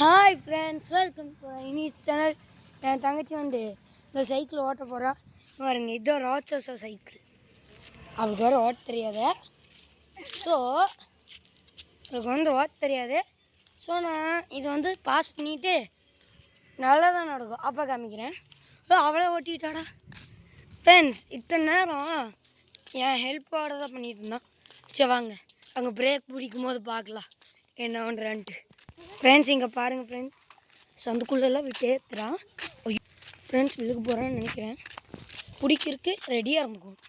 Hi friends, welcome to இனிஸ் channel. என் தங்கச்சி வந்து இந்த சைக்கிள் ஓட்ட போகிறா பாருங்க. இதுதான் ராட்சச சைக்கிள். அவளுக்கு வேறு ஓட்ட தெரியாது. ஸோ அவளுக்கு வந்து ஓட்ட தெரியாது. ஸோ நான் இதை வந்து பாஸ் பண்ணிவிட்டு நல்லா தான் நடக்கும். அப்போ காமிக்கிறேன். அவளை ஓட்டிட்டாடா. ஃப்ரெண்ட்ஸ், இத்தனை நேரம் என் ஹெல்ப்போட தான் பண்ணிட்டு இருந்தான். சரி வாங்க, அங்கே பிரேக் பிடிக்கும் போது பார்க்கலாம் என்ன பண்ணுறான்ட்டு. ஃப்ரெண்ட்ஸ், இங்கே பாருங்கள் ஃப்ரெண்ட்ஸ், சந்துக்குள்ளெல்லாம் விட்டு ஏற்றுறான். ஃப்ரெண்ட்ஸ், விழுக போகிறான்னு நினைக்கிறேன். பிடிக்கிறதுக்கு ரெடியாக இருந்துக்கும்.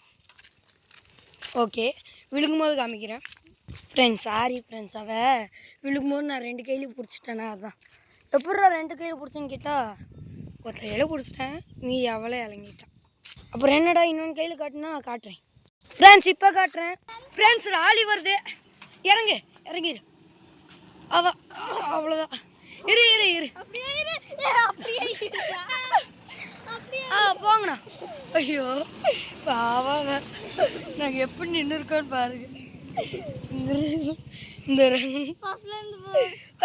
ஓகே, விழுகும்போது காமிக்கிறேன். ஃப்ரெண்ட்ஸ், சாரி ஃப்ரெண்ட்ஸ், அவள் விழுகும்போது நான் 2 கையிலையும் பிடிச்சிட்டேன்னா அதுதான். எப்படா 2 கையில் பிடிச்சேன்னு கேட்டால் ஒரு கையில் பிடிச்சிட்டேன், நீ அவளே இறங்கிட்டான். அப்புறம் என்னடா இன்னொன்று கையில் காட்டுனா காட்டுறேன். ஃப்ரெண்ட்ஸ், இப்போ காட்டுறேன். ஃப்ரெண்ட்ஸ், ராலி வருது. இறங்கிடு. அவ்வளோதான். இரு போங்கண்ணா. ஐயோ பாவாங்க, நாங்கள் எப்படி நின்று இருக்கோன்னு பாருங்க. இந்த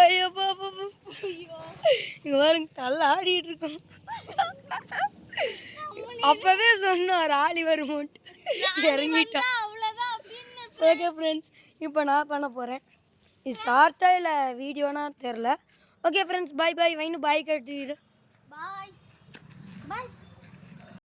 ஐயோ பாப்பா, இங்கே பாருங்க, தள்ள ஆடிட்டு இருக்கோம். அப்பவே சொன்னோம் ராலி வருமோன்ட்டு, இறங்கிட்டான். ஓகே ஃப்ரெண்ட்ஸ், இப்போ நான் பண்ண போகிறேன். இது ஷார்ட்டாக இல்லை வீடியோனா தெரில. ஓகே ஃப்ரெண்ட்ஸ், பாய் பாய். வைனு பாய் கட்டிடு. பாய் பாய்.